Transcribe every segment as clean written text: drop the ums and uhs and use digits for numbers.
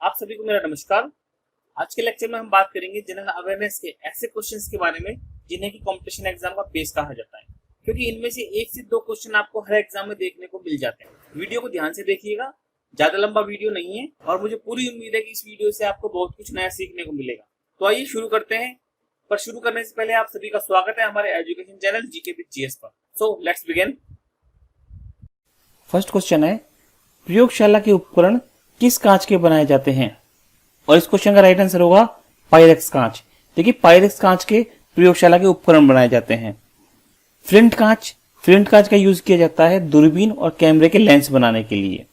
आप सभी को मेरा नमस्कार। आज के लेक्चर में हम बात करेंगे जनरल अवेयरनेस के ऐसे क्वेश्चंस के बारे में जिन्हें कि कंपटीशन एग्जाम का बेस कहा जाता है, क्योंकि इनमें से एक से दो क्वेश्चन आपको हर एग्जाम में देखने को मिल जाते हैं। वीडियो को ध्यान से देखिएगा, ज्यादा लंबा वीडियो नहीं है और मुझे पूरी उम्मीद है कि इस वीडियो से आपको बहुत कुछ नया सीखने को मिलेगा। तो आइए शुरू करते हैं। पर शुरू करने से पहले आप सभी का स्वागत है हमारे education channel GK with GS पर। So let's begin. First question है, प्रयोगशाला के उपकरण किस कांच के बनाए जाते हैं? और इस क्वेश्चन का राइट आंसर होगा पायरेक्स कांच। देखिए, पायरेक्स कांच के प्रयोगशाला के उपकरण बनाए जाते हैं। फ्लिंट कांच का यूज किया जाता है दूरबीन और कैमरे के लेंस बनाने के लिए।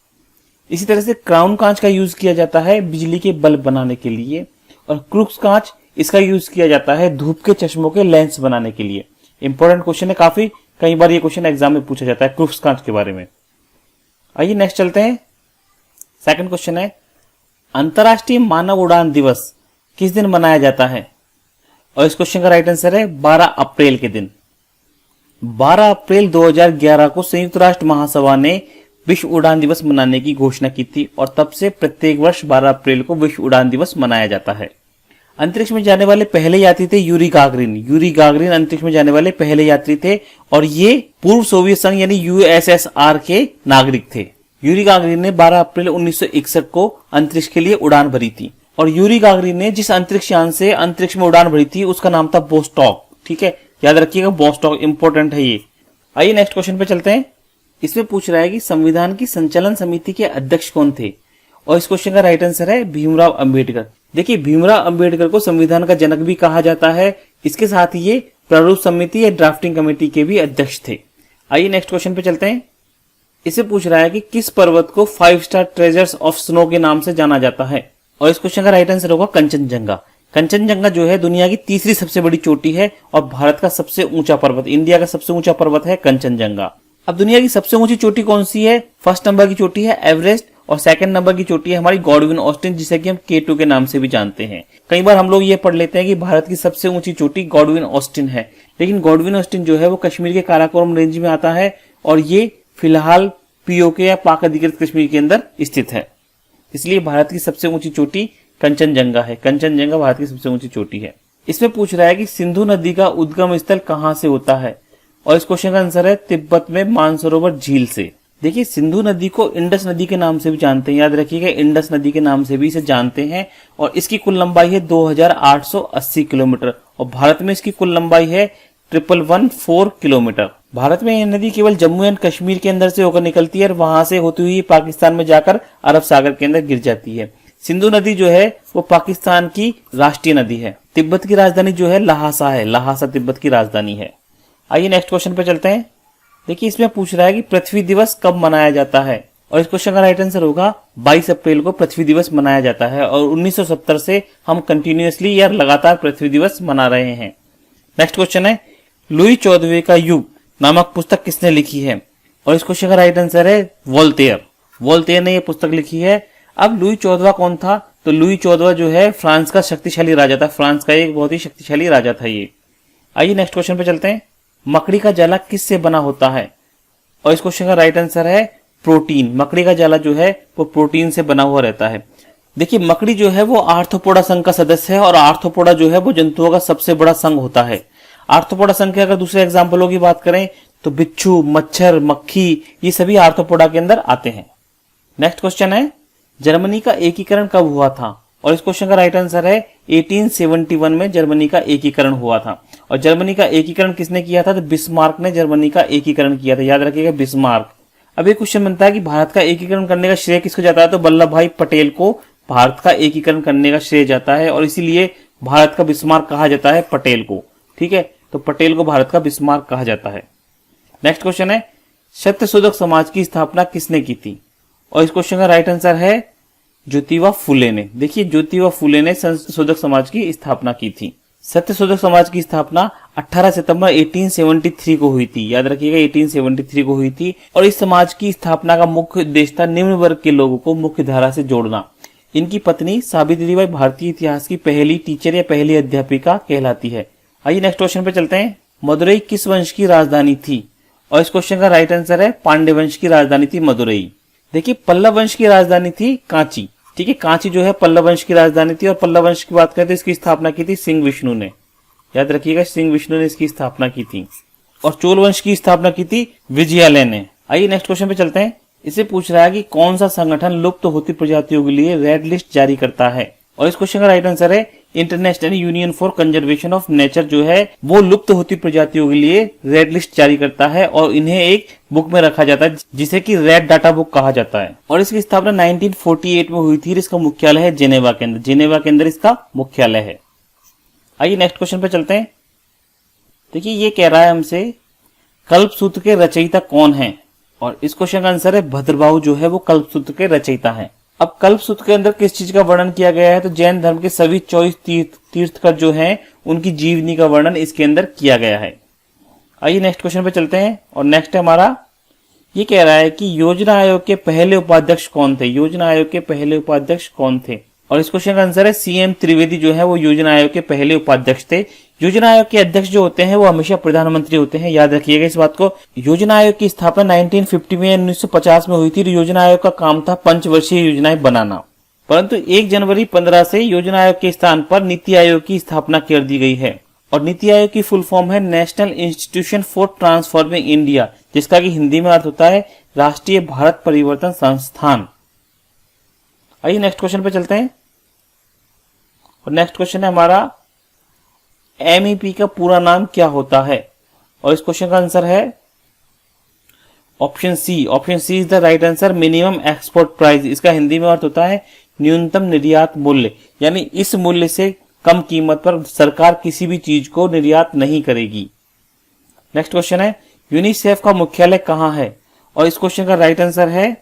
इसी तरह से क्राउन कांच का यूज किया जाता है बिजली के बल्ब बनाने के लिए। और क्रूक्स कांच, इसका यूज किया जाता है धूप के चश्मों के लेंस बनाने के लिए। इंपॉर्टेंट क्वेश्चन है काफी, कई बार ये क्वेश्चन एग्जाम में पूछा जाता है क्रूक्स कांच के बारे में। आइए नेक्स्ट चलते हैं। सेकंड क्वेश्चन है, अंतर्राष्ट्रीय मानव उड़ान दिवस किस दिन मनाया जाता है? और इस क्वेश्चन का राइट आंसर है 12 अप्रैल के दिन। 12 अप्रैल 2011 को संयुक्त राष्ट्र महासभा ने विश्व उड़ान दिवस मनाने की घोषणा की थी और तब से प्रत्येक वर्ष 12 अप्रैल को विश्व उड़ान दिवस मनाया जाता है। अंतरिक्ष में जाने वाले पहले यात्री थे यूरी गागरिन अंतरिक्ष में जाने वाले पहले यात्री थे और ये पूर्व सोवियत संघ यानी यूएसएसआर के नागरिक थे। यूरी गागरिन ने 12 अप्रैल 1961 को अंतरिक्ष के लिए उड़ान भरी थी और यूरी गागरिन ने जिस अंतरिक्ष यान से अंतरिक्ष में उड़ान भरी थी उसका नाम था बोस्टॉक। ठीक है, याद रखिएगा, बोस्टॉक इंपॉर्टेंट है ये। आइए नेक्स्ट क्वेश्चन पे चलते हैं। इसमें पूछ रहा है कि संविधान की संचालन समिति के अध्यक्ष कौन थे? और इस क्वेश्चन का राइट आंसर है भीमराव अंबेडकर। देखिए, भीमराव अंबेडकर को संविधान का जनक भी कहा जाता है। इसके साथ ही ये प्रारूप समिति या ड्राफ्टिंग कमेटी के भी अध्यक्ष थे। आइए नेक्स्ट क्वेश्चन पे चलते हैं। इसे पूछ रहा है कि किस पर्वत को 5 स्टार ट्रेजर्स ऑफ स्नो के नाम से जाना जाता है? और इस क्वेश्चन का राइट आंसर होगा कंचनजंगा। कंचनजंगा जो है दुनिया की तीसरी सबसे बड़ी चोटी है और भारत का सबसे ऊंचा पर्वत, इंडिया का सबसे ऊंचा पर्वत है कंचनजंगा। अब दुनिया की सबसे ऊंची चोटी कौन सी है? फर्स्ट नंबर की चोटी है एवरेस्ट और सेकंड नंबर की चोटी है हमारी गॉडविन ऑस्टिन, जिसे कि हम K2 के नाम से भी जानते हैं। कई बार हम लोग ये पढ़ लेते हैं कि भारत की सबसे ऊंची चोटी गॉडविन ऑस्टिन है, लेकिन गॉडविन ऑस्टिन जो है वो कश्मीर के काराकोरम रेंज में आता है और ये फिलहाल पीओके या पाक अधिकृत कश्मीर के अंदर स्थित है। इसलिए भारत की सबसे ऊंची चोटी कंचनजंगा है। कंचनजंगा भारत की सबसे ऊंची चोटी है। इसमें पूछ रहा है कि सिंधु नदी का उद्गम स्थल कहां से होता है? और इस क्वेश्चन का आंसर है तिब्बत में मानसरोवर झील से। देखिए, सिंधु नदी को इंडस नदी के नाम से भी जानते हैं, याद रखिएगा, इंडस नदी के नाम से भी इसे जानते हैं और इसकी कुल लंबाई है 2880 किलोमीटर और भारत में इसकी कुल लंबाई है 1114 किलोमीटर। भारत में यह नदी केवल जम्मू एंड कश्मीर के अंदर से होकर निकलती है और वहां से होती हुई पाकिस्तान में जाकर अरब सागर के अंदर गिर जाती है। सिंधु नदी जो है वो पाकिस्तान की राष्ट्रीय नदी है। तिब्बत की राजधानी जो है लहासा है, लहासा तिब्बत की राजधानी है। आइए नेक्स्ट क्वेश्चन पे चलते हैं। देखिए, इसमें पूछ रहा है कि पृथ्वी दिवस कब मनाया जाता है? और इस क्वेश्चन का राइट आंसर होगा 22 अप्रैल को पृथ्वी दिवस मनाया जाता है और 1970 से हम कंटिन्यूअसली या लगातार पृथ्वी दिवस मना रहे हैं। नेक्स्ट क्वेश्चन है, लुई 14वें का युग नामक पुस्तक किसने लिखी है? और इस क्वेश्चन का राइट आंसर है वोल्टेयर ने यह पुस्तक लिखी है। अब लुई 14वां कौन था? तो लुई 14वां जो है फ्रांस का शक्तिशाली राजा था, फ्रांस का एक बहुत ही शक्तिशाली राजा था ये। आइए नेक्स्ट क्वेश्चन पे चलते हैं। मकड़ी का जाला किससे बना होता है? और इस क्वेश्चन का राइट आंसर है प्रोटीन। मकड़ी का जाला जो है वो प्रोटीन से बना हुआ रहता है। देखिए, मकड़ी जो है वो आर्थ्रोपोडा संघ का सदस्य है और आर्थ्रोपोडा जो है वो जंतुओं का सबसे बड़ा संघ होता है। आर्थ्रोपोडा संघ के अगर दूसरे एग्जाम्पलों की बात करें तो बिच्छू, मच्छर, मक्खी, ये सभी आर्थ्रोपोडा के अंदर आते हैं। नेक्स्ट क्वेश्चन है, जर्मनी का एकीकरण कब हुआ था? और इस क्वेश्चन का राइट आंसर है 1871 में जर्मनी का एकीकरण हुआ था। और जर्मनी का एकीकरण किसने किया था? तो बिस्मार्क ने जर्मनी का एकीकरण किया था, याद रखिएगा, बिस्मार्क। अब एक क्वेश्चन बनता है कि भारत का एकीकरण करने का श्रेय किसको जाता है? तो वल्लभ भाई पटेल को भारत का एकीकरण करने का श्रेय जाता है और इसीलिए भारत का बिस्मार्क कहा जाता है पटेल को। ठीक है, तो पटेल को भारत का बिस्मार्क कहा जाता है। नेक्स्ट क्वेश्चन है, सत्यशोधक समाज की स्थापना किसने की थी? और इस क्वेश्चन का राइट आंसर है ज्योतिबा फुले ने। देखिए, ज्योतिबा फुले ने सत्यशोधक समाज की स्थापना की थी। सत्यशोधक समाज की स्थापना 18 सितंबर 1873 को हुई थी, याद रखिएगा, 1873 को हुई थी। और इस समाज की स्थापना का मुख्य उद्देश्य था निम्न वर्ग के लोगों को मुख्य धारा से जोड़ना। इनकी पत्नी सावित्रीबाई भारतीय इतिहास की पहली टीचर या पहली अध्यापिका कहलाती है। आइए नेक्स्ट क्वेश्चन पे चलते हैं। मदुरई किस वंश की राजधानी थी? और इस क्वेश्चन का राइट आंसर है पांड्य वंश की राजधानी थी मदुरई। देखिए, पल्लव वंश की राजधानी थी कांची। ठीक है, कांची जो है पल्लव वंश की राजधानी थी, और पल्लव वंश की बात करें तो इसकी स्थापना की थी सिंह विष्णु ने। याद रखिएगा, सिंह विष्णु ने इसकी स्थापना की थी। और चोल वंश की स्थापना की थी विजयालय ने। आइए नेक्स्ट क्वेश्चन पे चलते हैं। इसे पूछ रहा है कि कौन सा संगठन लुप्त होती प्रजातियों के लिए रेड लिस्ट जारी करता है, और इस क्वेश्चन का राइट आंसर है international union for conservation of nature, जो है वो लुप्त होती प्रजातियों के लिए रेड लिस्ट जारी करता है और इन्हें एक बुक में रखा जाता है जिसे कि रेड डाटा बुक कहा जाता है। और इसकी स्थापना 1948 में हुई थी। इसका मुख्यालय है जेनेवा के अंदर। जेनेवा के अंदर इसका मुख्यालय है। आइए नेक्स्ट क्वेश्चन पे चलते हैं। देखिए, ये कह रहा है हमसे कल्पसूत्र के रचयिता कौन है, और इस क्वेश्चन का आंसर है भद्रबाहु, जो है वो कल्पसूत्र के रचयिता हैं। अब कल्पसूत्र के अंदर किस चीज का वर्णन किया गया है, तो जैन धर्म के सभी 24 तीर्थकर जो हैं उनकी जीवनी का वर्णन इसके अंदर किया गया है। आइए नेक्स्ट क्वेश्चन पे चलते हैं। और नेक्स्ट है हमारा, ये कह रहा है कि योजना आयोग के पहले उपाध्यक्ष कौन थे। योजना आयोग के पहले उपाध्यक्ष कौन थे, और इस क्वेश्चन का आंसर है सीएम त्रिवेदी, जो है वो योजना आयोग के पहले उपाध्यक्ष थे। योजना आयोग के अध्यक्ष जो होते हैं वो हमेशा प्रधानमंत्री होते हैं, याद रखिएगा इस बात को। योजना आयोग की स्थापना 1950 में 1950 में हुई थी। योजना आयोग का काम था पंचवर्षीय योजनाएं बनाना, परंतु 1 जनवरी 15 से योजना आयोग के स्थान पर नीति आयोग की स्थापना कर दी गई है। और नीति आयोग की फुल फॉर्म है national institution for transforming India, जिसका कि हिंदी में अर्थ होता है राष्ट्रीय भारत परिवर्तन संस्थान। आइए नेक्स्ट क्वेश्चन पे चलते हैं। और नेक्स्ट क्वेश्चन है हमारा, एमईपी का पूरा नाम क्या होता है, और इस क्वेश्चन का आंसर है option C. Option C is the right answer, minimum export price. इसका हिंदी में अर्थ होता है न्यूनतम निर्यात मूल्य, यानी इस मूल्य से कम कीमत पर सरकार किसी भी चीज को निर्यात नहीं करेगी। नेक्स्ट क्वेश्चन है, यूनिसेफ का मुख्यालय कहाँ है, और इस क्वेश्चन का राइट आंसर है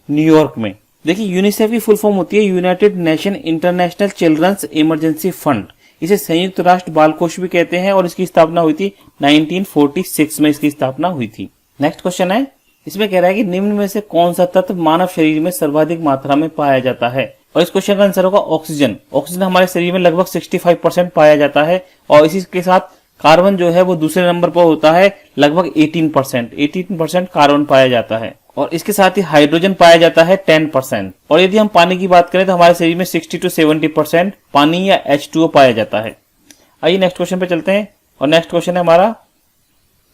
न्यूयॉर्क में। देखिए, यूनिसेफ की फुल फॉर्म होती है United Nation International Children's Emergency Fund. इसे संयुक्त राष्ट्र बाल कोष भी कहते हैं, और इसकी स्थापना हुई थी 1946 में इसकी स्थापना हुई थी। नेक्स्ट क्वेश्चन है, इसमें कह रहा है कि निम्न में से कौन सा तत्व मानव शरीर में सर्वाधिक मात्रा में पाया जाता है, और इस क्वेश्चन का आंसर होगा ऑक्सीजन। ऑक्सीजन हमारे शरीर में लगभग 65% पाया जाता है, और इसी के साथ कार्बन जो है वो दूसरे नंबर पर होता है, लगभग 18% कार्बन पाया जाता है, और इसके साथ ही हाइड्रोजन पाया जाता है 10%। और यदि हम पानी की बात करें तो हमारे शरीर में 60 to 70% पानी या H2O पाया जाता है। आइए नेक्स्ट क्वेश्चन पे चलते हैं। और नेक्स्ट क्वेश्चन है हमारा,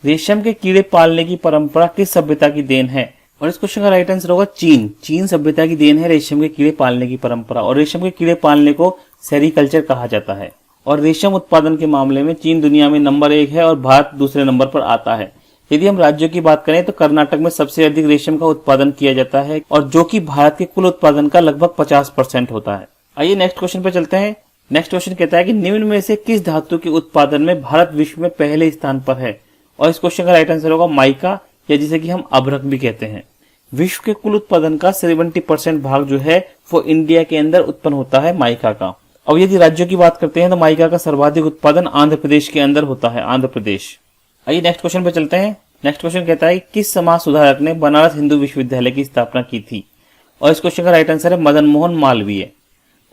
रेशम के कीड़े पालने की परंपरा किस सभ्यता की देन है, और इस क्वेश्चन का राइट आंसर होगा चीन। चीन सभ्यता की देन है रेशम के कीड़े पालने की परंपरा, और रेशम के कीड़े पालने को सेरीकल्चर कहा जाता है। और रेशम उत्पादन के मामले में चीन दुनिया में नंबर 1 है और भारत दूसरे नंबर पर आता है। यदि हम राज्यों की बात करें तो कर्नाटक में सबसे अधिक रेशम का उत्पादन किया जाता है, और जो कि भारत के कुल उत्पादन का लगभग 50% होता है। आइए नेक्स्ट क्वेश्चन पे चलते हैं। नेक्स्ट क्वेश्चन कहता है कि निम्न में से किस धातु के उत्पादन में भारत विश्व में पहले स्थान पर है, और इस क्वेश्चन का राइट आंसर होगा माइका, या जिसे कि हम अभ्रक भी कहते हैं। विश्व के कुल उत्पादन का 70% भाग जो है वो इंडिया के अंदर उत्पन्न होता है माइका का। अब यदि राज्यों की बात करते हैं तो माइका का सर्वाधिक उत्पादन आंध्र प्रदेश के अंदर होता है, आंध्र प्रदेश। आइए नेक्स्ट क्वेश्चन पे चलते हैं। नेक्स्ट क्वेश्चन कहता है किस समाज सुधारक ने बनारस हिंदू विश्वविद्यालय की स्थापना की थी, और इस क्वेश्चन का राइट आंसर है मदन मोहन मालवीय।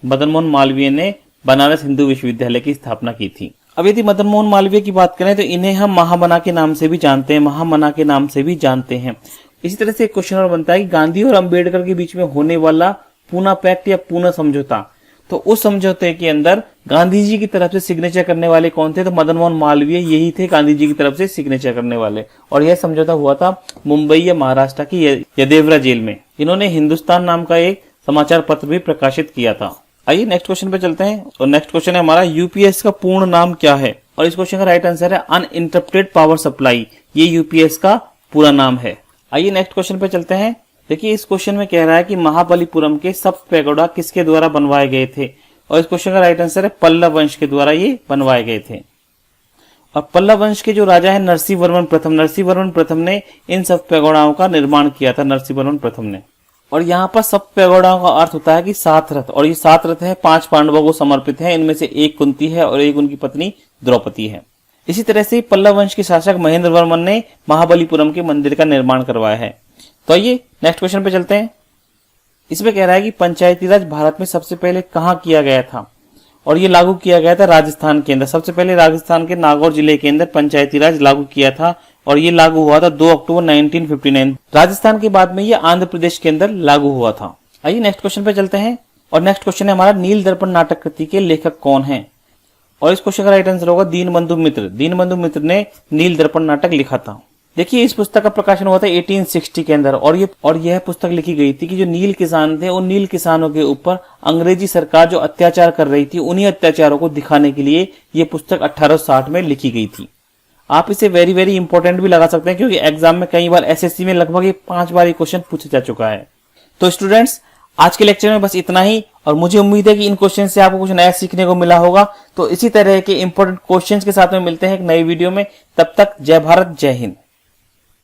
मदन मोहन मालवीय ने बनारस हिंदू विश्वविद्यालय की स्थापना की थी। अब यदि मदन मोहन मालवीय की बात करें तो इन्हें हम महामना के नाम से भी जानते हैं, महामना के नाम से भी जानते हैं। इसी तरह से एक क्वेश्चन और बनता है कि गांधी और अंबेडकर के बीच में होने वाला पूना पैक्ट या पूना समझौता, तो उस समझौते के अंदर गांधी जी की तरफ से सिग्नेचर करने वाले कौन थे, तो मदन मोहन मालवीय यही थे गांधी जी की तरफ से सिग्नेचर करने वाले। और यह समझौता हुआ था मुंबई या महाराष्ट्र की यदेवरा जेल में। इन्होंने हिंदुस्तान नाम का एक समाचार पत्र भी प्रकाशित किया था। आइए नेक्स्ट क्वेश्चन पे चलते हैं। और नेक्स्ट क्वेश्चन है हमारा, यूपीएस का पूर्ण नाम क्या है, और इस क्वेश्चन का राइट आंसर है अनइंटरप्टेड पावर सप्लाई। ये यूपीएस का पूरा नाम है। आइए नेक्स्ट क्वेश्चन पे चलते हैं। देखिए, इस क्वेश्चन में कह रहा है कि महाबलीपुरम के सप्त पैगोडा किसके द्वारा बनवाए गए थे, और इस क्वेश्चन का राइट आंसर है पल्लव वंश के द्वारा ये बनवाए गए थे। और पल्लव वंश के जो राजा है नरसिंह वर्मन प्रथम, नरसिंह वर्मन प्रथम ने इन सप्त पैगोडाओं का निर्माण किया था, नरसिंह वर्मन प्रथम ने। और यहाँ पर सप्त पैगोडाओं का अर्थ होता है कि 7 रथ, और ये 7 रथ है 5 पांडवों को समर्पित है। इनमें से 1 कुंती है और 1 उनकी पत्नी द्रौपदी है। इसी तरह से पल्लव वंश के शासक महेंद्र वर्मन ने महाबलीपुरम के मंदिर का निर्माण करवाया है। तो आइए नेक्स्ट क्वेश्चन पे चलते हैं। इसमें कह रहा है कि पंचायती राज भारत में सबसे पहले कहाँ किया गया था, और ये लागू किया गया था राजस्थान के अंदर। सबसे पहले राजस्थान के नागौर जिले के अंदर पंचायती राज लागू किया था, और ये लागू हुआ था 2 अक्टूबर 1959। राजस्थान के बाद में ये आंध्र प्रदेश के अंदर लागू हुआ था। आइए नेक्स्ट क्वेश्चन पे चलते हैं। और नेक्स्ट क्वेश्चन है हमारा, नील दर्पण नाटक कृति के लेखक कौन हैं? और इस क्वेश्चन का राइट आंसर होगा दीनबंधु मित्र। दीनबंधु मित्र ने नील दर्पण नाटक लिखा था। देखिए, इस पुस्तक का प्रकाशन हुआ था 1860 के अंदर, और यह पुस्तक लिखी गई थी कि जो नील किसान थे उन नील किसानों के ऊपर अंग्रेजी सरकार जो अत्याचार कर रही थी, उन्हीं अत्याचारों को दिखाने के लिए यह पुस्तक 1860 में लिखी गई थी। आप इसे वेरी वेरी इंपॉर्टेंट भी लगा सकते हैं, क्योंकि एग्जाम में कई बार एसएससी में लगभग 5 बार ये क्वेश्चन पूछा जा चुका है। तो स्टूडेंट्स, आज के लेक्चर में बस इतना ही, और मुझे उम्मीद है कि इन क्वेश्चन से आपको कुछ नया सीखने को मिला होगा। तो इसी तरह के इंपॉर्टेंट क्वेश्चंस के साथ में मिलते हैं एक नई वीडियो में। तब तक जय भारत, जय हिंद।